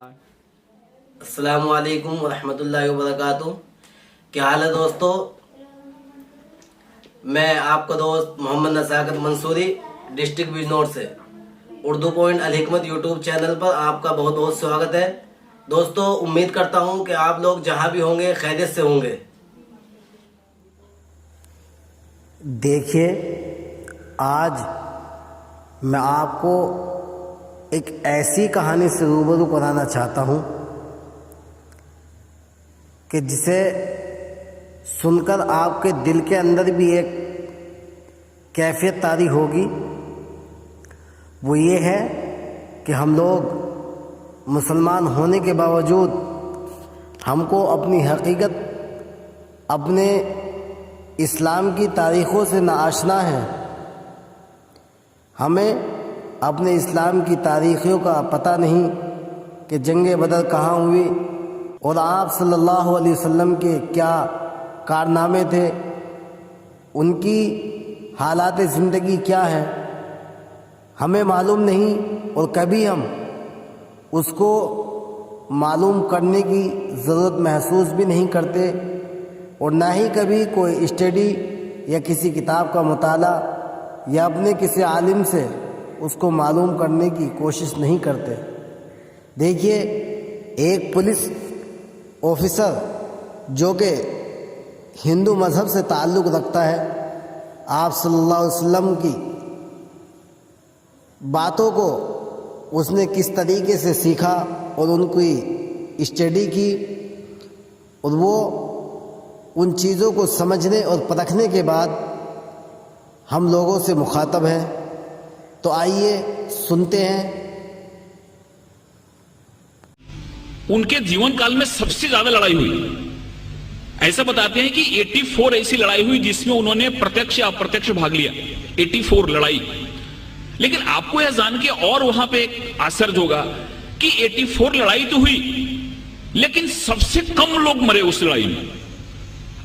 अस्सलामु अलैकुम वरहमतुल्लाहि वबरकातुहू। क्या हाल है दोस्तों? मैं आपका दोस्त मोहम्मद नज़ाकत मंसूरी डिस्ट्रिक्ट बिजनौर से उर्दू पॉइंट अल हिकमत यूट्यूब चैनल पर आपका बहुत बहुत स्वागत है। दोस्तों, उम्मीद करता हूं कि आप लोग जहां भी होंगे खैरियत से होंगे। देखिए, आज मैं आपको एक ऐसी कहानी से रूबरू कराना चाहता हूं कि जिसे सुनकर आपके दिल के अंदर भी एक कैफियत तारी होगी। वो ये है कि हम लोग मुसलमान होने के बावजूद हमको अपनी हकीकत, अपने इस्लाम की तारीख़ों से नाआशना है। हमें अपने इस्लाम की तारीख़ों का पता नहीं कि जंग बदर कहाँ हुई और आप सल्लल्लाहु अलैहि वसल्लम के क्या कारनामे थे, उनकी हालात ज़िंदगी क्या है, हमें मालूम नहीं और कभी हम उसको मालूम करने की ज़रूरत महसूस भी नहीं करते और ना ही कभी कोई स्टडी या किसी किताब का मुताला या अपने किसी आलिम से उसको मालूम करने की कोशिश नहीं करते। देखिए, एक पुलिस ऑफिसर जो कि हिंदू मज़हब से ताल्लुक़ रखता है, आप सल्लल्लाहु अलैहि वसल्लम की बातों को उसने किस तरीके से सीखा और उनकी स्टडी की और वो उन चीज़ों को समझने और परखने के बाद हम लोगों से मुखातब है। तो आइए सुनते हैं। उनके जीवन काल में सबसे ज्यादा लड़ाई हुई। ऐसा बताते हैं कि 84 ऐसी लड़ाई हुई जिसमें उन्होंने प्रत्यक्ष या अप्रत्यक्ष भाग लिया। 84 लड़ाई। लेकिन आपको यह जान के और वहां पे एक आश्चर्य होगा कि 84 लड़ाई तो हुई, लेकिन सबसे कम लोग मरे उस लड़ाई में।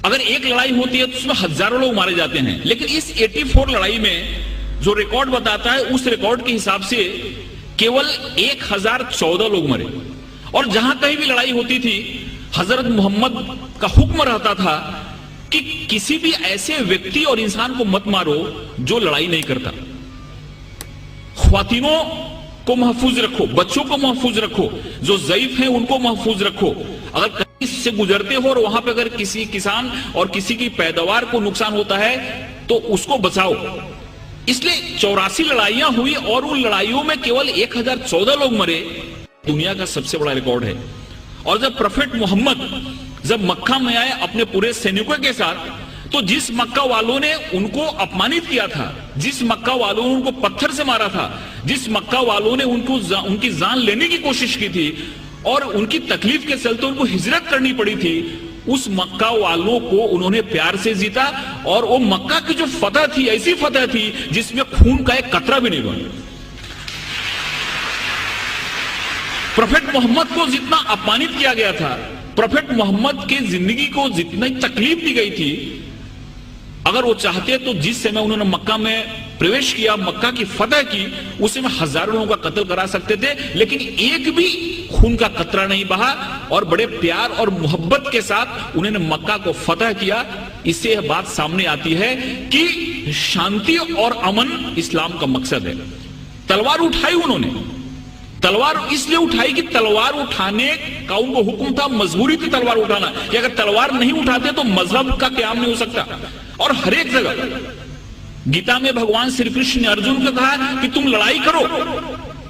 अगर एक लड़ाई होती है तो उसमें हजारों लोग मारे जाते हैं, लेकिन इस 84 लड़ाई में जो रिकॉर्ड बताता है, उस रिकॉर्ड के हिसाब से केवल 1014 लोग मरे। और जहां कहीं भी लड़ाई होती थी, हजरत मोहम्मद का हुक्म रहता था कि किसी भी ऐसे व्यक्ति और इंसान को मत मारो जो लड़ाई नहीं करता। ख्वातीनों को महफूज रखो, बच्चों को महफूज रखो, जो ज़ईफ हैं उनको महफूज रखो। अगर कहीं से गुजरते हो और वहां पे अगर किसी किसान और किसी की पैदावार को नुकसान होता है तो उसको बचाओ। इसलिए 84 लड़ाइयां हुई और उन लड़ाइयों में केवल 1014 लोग मरे। दुनिया का सबसे बड़ा रिकॉर्ड है। और जब प्रोफेट मोहम्मद जब मक्का में आए अपने पूरे सैनिकों के साथ, तो जिस मक्का वालों ने उनको अपमानित किया था, जिस मक्का वालों ने उनको पत्थर से मारा था, जिस मक्का वालों ने उनकी जान लेने की कोशिश की थी और उनकी तकलीफ के चलते उनको हिजरत करनी पड़ी थी, उस मक्का वालों को उन्होंने प्यार से जीता। और वो मक्का की जो फतह थी, ऐसी फतह थी जिसमें खून का एक कतरा भी नहीं बना। प्रोफेट मोहम्मद को जितना अपमानित किया गया था, प्रोफेट मोहम्मद के जिंदगी को जितनी तकलीफ दी गई थी, अगर वो चाहते तो जिस समय उन्होंने मक्का में प्रवेश किया, मक्का की फतह की, उस समय हजारों लोगों का कत्ल करा सकते थे, लेकिन एक भी खून का कतरा नहीं बहा और बड़े प्यार और मोहब्बत के साथ उन्होंने मक्का को फतह किया। इससे यह बात सामने आती है कि शांति और अमन इस्लाम का मकसद है। तलवार उठाई उन्होंने, तलवार इसलिए उठाई कि तलवार उठाने का उनको हुक्म था, मजबूरी थी तलवार उठाना, कि अगर तलवार नहीं उठाते तो मजहब का क़याम नहीं हो सकता। और हर एक जगह गीता में भगवान श्री कृष्ण ने अर्जुन को कहा कि तुम लड़ाई करो,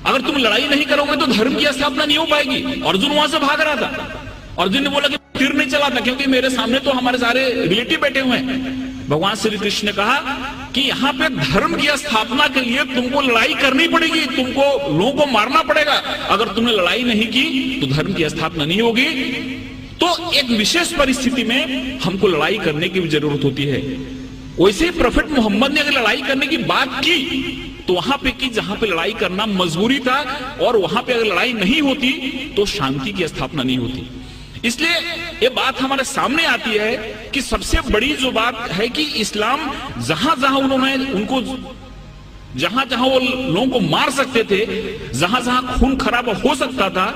अगर तुम लड़ाई नहीं करोगे तो धर्म की स्थापना नहीं हो पाएगी। अर्जुन वहां से भाग रहा था। अर्जुन ने बोला कि तीर नहीं चलाता क्योंकि मेरे सामने तो हमारे सारे रिलेटिव बैठे हुए हैं। भगवान श्री कृष्ण ने कहा कि यहाँ पे धर्म की स्थापना के लिए तुमको लड़ाई करनी पड़ेगी, तुमको लोगों को मारना पड़ेगा। अगर तुमने लड़ाई नहीं की तो धर्म की स्थापना नहीं होगी। तो एक विशेष परिस्थिति में हमको लड़ाई करने की भी जरूरत होती है। वैसे ही प्रोफेट मोहम्मद ने अगर लड़ाई करने की बात की तो वहां पे की जहां पे लड़ाई करना मजबूरी था, और वहां पे अगर लड़ाई नहीं होती तो शांति की स्थापना नहीं होती। इसलिए ये बात हमारे सामने आती है कि सबसे बड़ी जो बात है कि इस्लाम जहां जहां उन्होंने उनको जहां जहां वो लोगों को मार सकते थे, जहां जहां खून खराबा हो सकता था,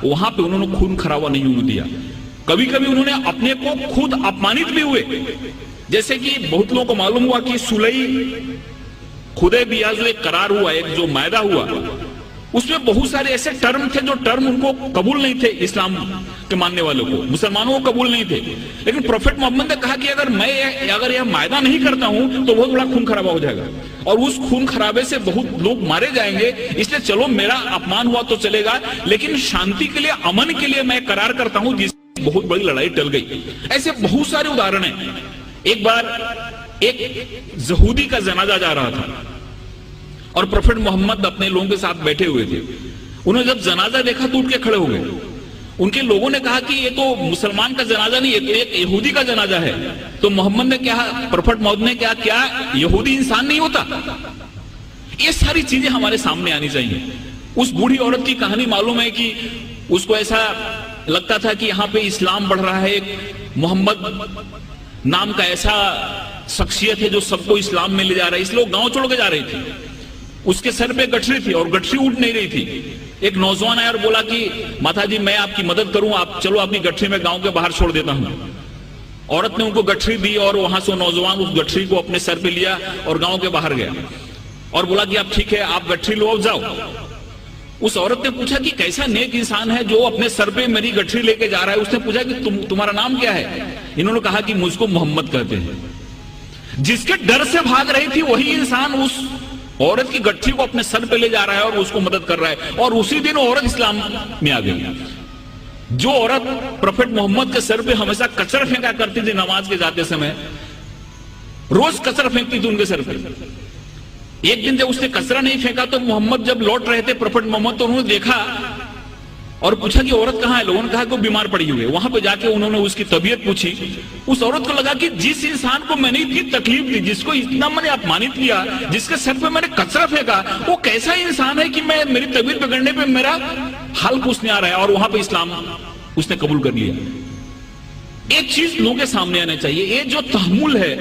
वहां पे उन्होंने खून खराबा नहीं होने दिया। कभी कभी उन्होंने अपने को खुद अपमानित भी हुए। जैसे कि बहुत लोगों को मालूम हुआ कि सुलई हुदैबिया जो एक करार हुआ, एक जो मायदा हुआ, उसमें बहुत सारे ऐसे टर्म थे जो टर्म उनको कबूल नहीं थे, इस्लाम के मानने वालों को, मुसलमानों को कबूल नहीं थे। लेकिन प्रोफेट मोहम्मद ने कहा कि अगर यह मायदा नहीं करता हूं तो बहुत बड़ा खून खराबा हो जाएगा और उस खून खराबे से बहुत लोग मारे जाएंगे, इसलिए चलो मेरा अपमान हुआ तो चलेगा, लेकिन शांति के लिए, अमन के लिए मैं करार करता हूं, जिससे बहुत बड़ी लड़ाई टल गई। ऐसे बहुत सारे उदाहरण हैं। एक बार एक यहूदी का जनाजा जा रहा था और प्रोफेट मोहम्मद अपने लोगों के साथ बैठे हुए थे। उन्होंने जब जनाजा देखा तो उठ के खड़े हो गए। उनके लोगों ने कहा कि ये तो मुसलमान का जनाजा नहीं, ये तो एक यहूदी का जनाजा है। तो मोहम्मद ने कहा, प्रोफेट मोहम्मद ने कहा, क्या यहूदी इंसान नहीं होता? ये सारी चीजें हमारे सामने आनी चाहिए। उस बूढ़ी औरत की कहानी मालूम है कि उसको ऐसा लगता था कि यहाँ पे इस्लाम बढ़ रहा है, एक मोहम्मद नाम का ऐसा शख्सियत है जो सबको इस्लाम में ले जा रहा है, इसलिए वो गांव छोड़ के जा रही थी। उसके सर पे गठरी थी और गठरी उठ नहीं रही थी। एक नौजवान आया और बोला कि माता जी मैं आपकी मदद करूं, आप चलो अपनी गठरी में गांव के बाहर छोड़ देता हूं। औरत ने उनको गठरी दी और वहां से नौजवान उस गठरी को अपने सर पे लिया और गांव के बाहर गया और बोला कि आप ठीक है, आप गठरी लो, अब जाओ। उस औरत ने पूछा कि कैसा नेक इंसान है जो अपने सर पे मेरी गठरी लेके जा रहा है। उसने पूछा कि तुम्हारा नाम क्या है? इन्होंने कहा कि मुझको मोहम्मद कहते हैं। जिसके डर से भाग रही थी वही इंसान उस औरत की गठरी को अपने सर पे ले जा रहा है और उसको मदद कर रहा है, और उसी दिन औरत इस्लाम में आ गई। जो औरत प्रोफेट मोहम्मद के सर पे हमेशा कचरा फेंका करती थी नमाज के जाते समय, रोज कचरा फेंकती थी उनके सर पे। एक दिन जब उसने कचरा नहीं फेंका तो मोहम्मद जब लौट रहे थे, प्रोफेट मोहम्मद, तो उन्होंने देखा और पूछा कि औरत कहां है? लोगों ने कहा कि वो बीमार पड़ी हुई है। वहां पे जाके उन्होंने उसकी तबीयत पूछी। उस औरत को लगा कि जिस इंसान को मैंने इतनी तकलीफ दी, जिसको इतना मैंने अपमानित किया, जिसके सर पे मैंने कचरा फेंका, वो कैसा इंसान है कि मैं मेरी तबीयत बिगड़ने पे मेरा हाल पूछने आ रहा है। और वहां पे इस्लाम उसने कबूल कर लिया। एक चीज लोगों के सामने आना चाहिए, ये जो तहम्मुल है,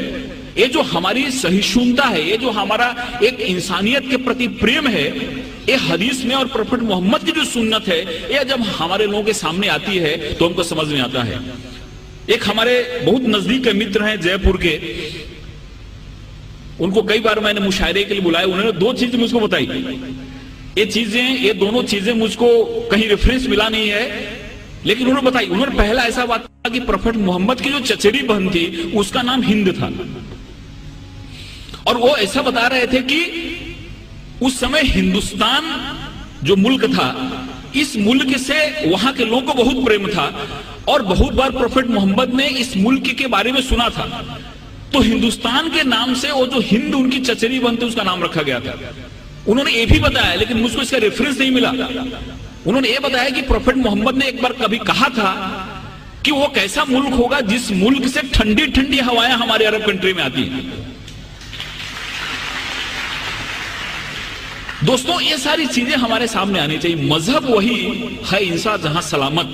ये जो हमारी सहिष्णुता है, ये जो हमारा एक इंसानियत के प्रति प्रेम है, ये हदीस में और प्रोफेट मोहम्मद की जो सुन्नत है, ये जब हमारे लोगों के सामने आती है तो हमको समझ में आता है। एक हमारे बहुत नजदीक के मित्र हैं जयपुर के, उनको कई बार मैंने मुशायरे के लिए बुलाया। उन्होंने दो चीजें मुझको बताई। ये दोनों चीजें मुझको कहीं रेफरेंस मिला नहीं है, लेकिन उन्होंने बताई। उन्होंने पहला ऐसा बात कहा कि प्रोफेट मोहम्मद की जो चचेरी बहन थी उसका नाम हिंद था, और वो ऐसा बता रहे थे कि उस समय हिंदुस्तान जो मुल्क था, इस मुल्क से वहां के लोगों को बहुत प्रेम था और बहुत बार प्रोफेट मोहम्मद ने इस मुल्क के बारे में सुना था। तो हिंदुस्तान के नाम से वो जो हिंद उनकी चचेरी बहन थी उसका नाम रखा गया था। उन्होंने ये भी बताया, लेकिन मुझको इसका रेफरेंस नहीं मिला। उन्होंने ये बताया कि प्रोफेट मोहम्मद ने एक बार कभी कहा था कि वो कैसा मुल्क होगा जिस मुल्क से ठंडी ठंडी हवाएं हमारे अरब कंट्री में आती हैं। दोस्तों, ये सारी चीजें हमारे सामने आनी चाहिए। मजहब वही है इंसान जहां सलामत,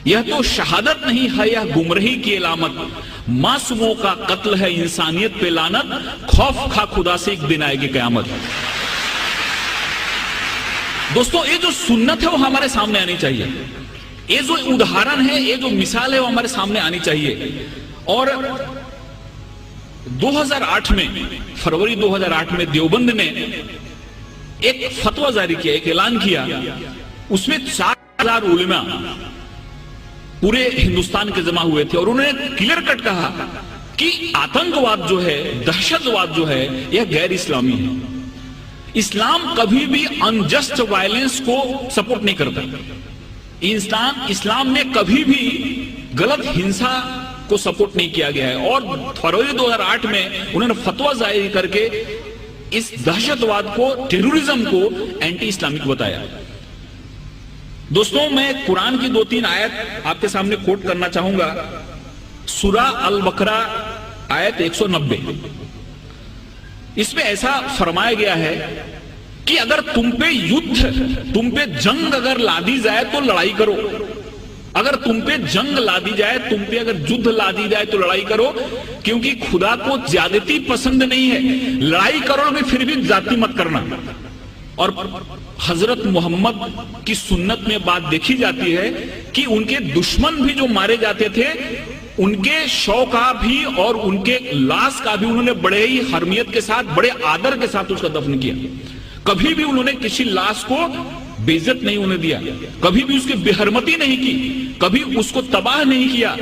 यह तो शहादत नहीं है, यह गुमराही की इलामत। मासूमों का कत्ल है इंसानियत पे लानत, खौफ खा खुदा से एक दिन आएगी कयामत। दोस्तों, ये जो सुन्नत है वो हमारे सामने आनी चाहिए। ये जो उदाहरण है, ये जो मिसाल है वो हमारे सामने आनी चाहिए। और 2008 में, फरवरी 2008 में देवबंद ने एक फतवा जारी किया, एक ऐलान किया। उसमें 4000 उलेमा पूरे हिंदुस्तान के जमा हुए थे और उन्होंने क्लियर कट कहा कि आतंकवाद जो है, दहशतवाद जो है, यह गैर इस्लामी है। इस्लाम कभी भी अनजस्ट वायलेंस को सपोर्ट नहीं करता। इस्लाम में कभी भी गलत हिंसा को सपोर्ट नहीं किया गया है। और फरवरी 2008 में उन्होंने फतवा जारी करके इस दहशतवाद को, टेररिज्म को एंटी इस्लामिक बताया। दोस्तों, मैं कुरान की 2-3 आयत आपके सामने कोट करना चाहूंगा। सूरा अल बकरा आयत 190, इसमें ऐसा फरमाया गया है कि अगर तुम पे युद्ध, तुम पे जंग अगर लादी जाए तो लड़ाई करो, अगर तुम पे जंग ला दी जाए, तुम पे अगर युद्ध ला दी जाए तो लड़ाई करो, क्योंकि खुदा को ज्यादती पसंद नहीं है। लड़ाई करोगे फिर भी जाति मत करना। और हजरत मोहम्मद की सुन्नत में बात देखी जाती है कि उनके दुश्मन भी जो मारे जाते थे, उनके शव का भी और उनके लाश का भी उन्होंने बड़े ही हरमियत के साथ, बड़े आदर के साथ उसका दफन किया। कभी भी उन्होंने किसी लाश को बेइज्जत नहीं होने दिया, कभी भी उसकी बेहरमती नहीं की, कभी उसको तबाह नहीं किया।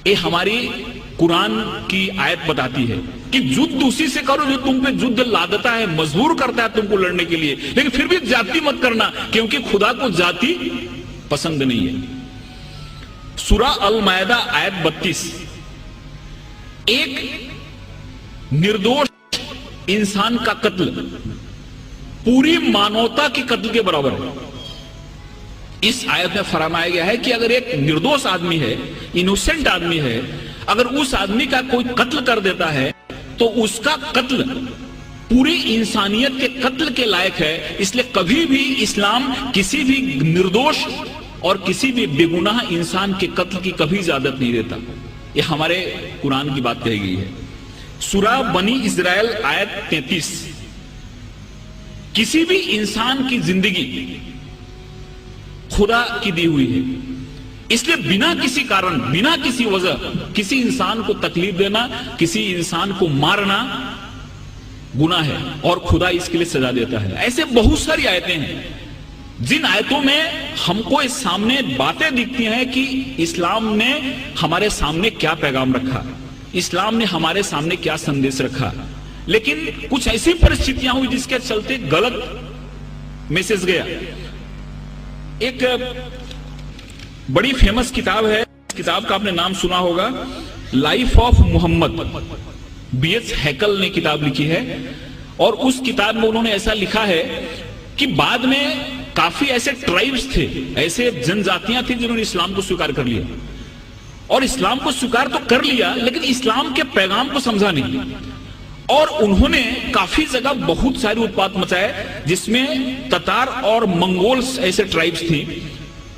ये हमारी कुरान की आयत बताती है कि युद्ध उसी से करो जो तुम पे युद्ध लादता है, मजबूर करता है तुमको लड़ने के लिए, लेकिन फिर भी जाति मत करना, क्योंकि खुदा को जाति पसंद नहीं है। सूरा अल मायदा आयत 32, एक निर्दोष इंसान का कत्ल पूरी मानवता के कत्ल के बराबर है। इस आयत में फरमाया गया है कि अगर एक निर्दोष आदमी है, इनोसेंट आदमी है, अगर उस आदमी का कोई कत्ल कर देता है तो उसका कत्ल पूरी इंसानियत के कत्ल के लायक है। इसलिए कभी भी इस्लाम किसी भी निर्दोष और किसी भी बेगुनाह इंसान के कत्ल की कभी इजाजत नहीं देता। यह हमारे कुरान की बात कही गई है। सूरा बनी इजराइल आयत 33, किसी भी इंसान की जिंदगी खुदा की दी हुई है, इसलिए बिना किसी कारण, बिना किसी वजह किसी इंसान को तकलीफ देना, किसी इंसान को मारना गुनाह है और खुदा इसके लिए सजा देता है। ऐसे बहुत सारी आयतें हैं जिन आयतों में हमको इस सामने बातें दिखती हैं कि इस्लाम ने हमारे सामने क्या पैगाम रखा, इस्लाम ने हमारे सामने क्या संदेश रखा। लेकिन कुछ ऐसी परिस्थितियां हुई जिसके चलते गलत मैसेज गया। एक बड़ी फेमस किताब है, इस किताब का आपने नाम सुना होगा, लाइफ ऑफ मोहम्मद। B.H. हैकल ने किताब लिखी है और उस किताब में उन्होंने ऐसा लिखा है कि बाद में काफी ऐसे ट्राइब्स थे, ऐसे जनजातियां थी जिन्होंने इस्लाम को स्वीकार कर लिया, और इस्लाम को स्वीकार तो कर लिया लेकिन इस्लाम के पैगाम को समझा नहीं, और उन्होंने काफी जगह बहुत सारे उत्पात मचाए, जिसमें ततार और मंगोल्स ऐसे ट्राइब्स थी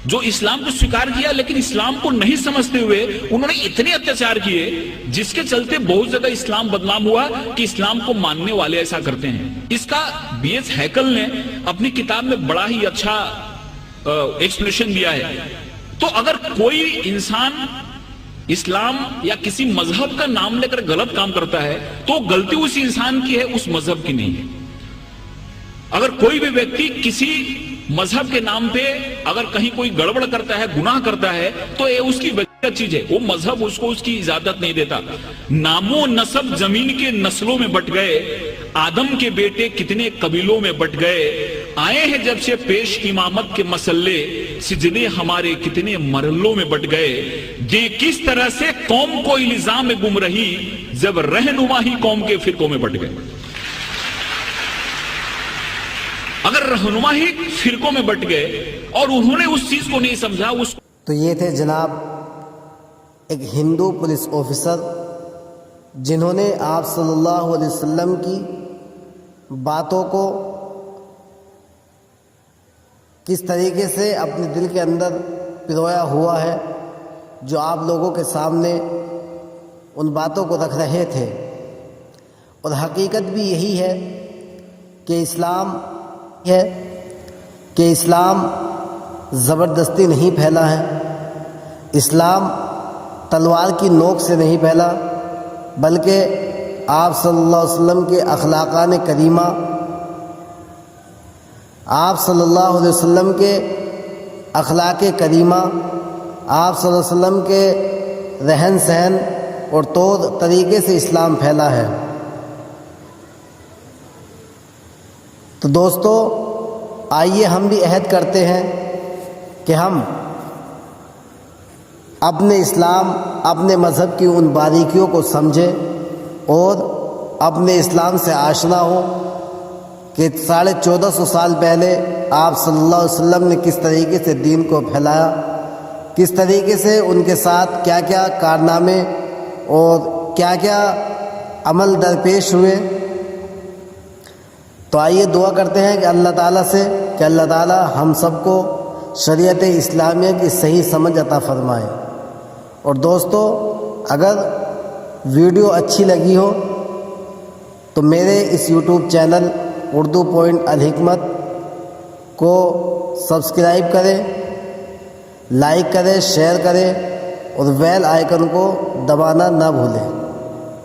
जो इस्लाम को स्वीकार किया लेकिन इस्लाम को नहीं समझते हुए उन्होंने इतने अत्याचार किए जिसके चलते बहुत जगह इस्लाम बदनाम हुआ कि इस्लाम को मानने वाले ऐसा करते हैं। इसका B.H. हैकल ने अपनी किताब में बड़ा ही अच्छा एक्सप्लेनेशन दिया है। तो अगर कोई इंसान इस्लाम या किसी मजहब का नाम लेकर गलत काम करता है तो गलती उस इंसान की है, उस मजहब की नहीं है। अगर कोई भी व्यक्ति किसी मजहब के नाम पे अगर कहीं कोई गड़बड़ करता है, गुनाह करता है, तो ये उसकी व्यक्तिगत चीज है, वो मजहब उसको उसकी इजाजत नहीं देता। नामो नसब जमीन के नस्लों में बट गए, आदम के बेटे कितने कबीलों में बट गए, आए हैं जब से पेश इमामत के मसल्ले, सिजदे हमारे कितने मरलों में बट गए, जे किस तरह से कौम को इल्जाम में गुम रही, जब रहनुमा ही कौम के फिरकों में बट गए। अगर रहनुमा ही फिरकों में बट गए और उन्होंने उस चीज को नहीं समझा, उस तो ये थे जनाब एक हिंदू पुलिस ऑफिसर जिन्होंने आप सल्लल्लाहु अलैहि वसल्लम की बातों को किस तरीके से अपने दिल के अंदर पिरोया हुआ है, जो आप लोगों के सामने उन बातों को रख रहे थे। और हकीकत भी यही है कि इस्लाम ज़बरदस्ती नहीं फैला है, इस्लाम तलवार की नोक से नहीं फैला, बल्कि आप सल्लल्लाहु अलैहि वसल्लम के अखलाकान करीमा, आप सल्लल्लाहु अलैहि वसल्लम के अखलाक करीमा, आप सल्लल्लाहु अलैहि वसल्लम के रहन सहन और तौर तरीके से इस्लाम फैला है। तो दोस्तों, आइए हम भी अहद करते हैं कि हम अपने इस्लाम, अपने मज़हब की उन बारीकियों को समझें और अपने इस्लाम से आशना हो कि 1450 साल पहले आप सल्लल्लाहु अलैहि वसल्लम ने किस तरीके से दीन को फैलाया, किस तरीके से उनके साथ क्या क्या कारनामे और क्या क्या अमल दरपेश हुए। तो आइए दुआ करते हैं कि अल्लाह ताला से कि अल्लाह ताला हम सबको शरीयत इस्लामिया की सही समझ अता फरमाए। और दोस्तों, अगर वीडियो अच्छी लगी हो तो मेरे इस यूट्यूब चैनल उर्दू पॉइंट अल हिकमत को सब्सक्राइब करें, लाइक करें, शेयर करें और बेल आइकन को दबाना ना भूलें।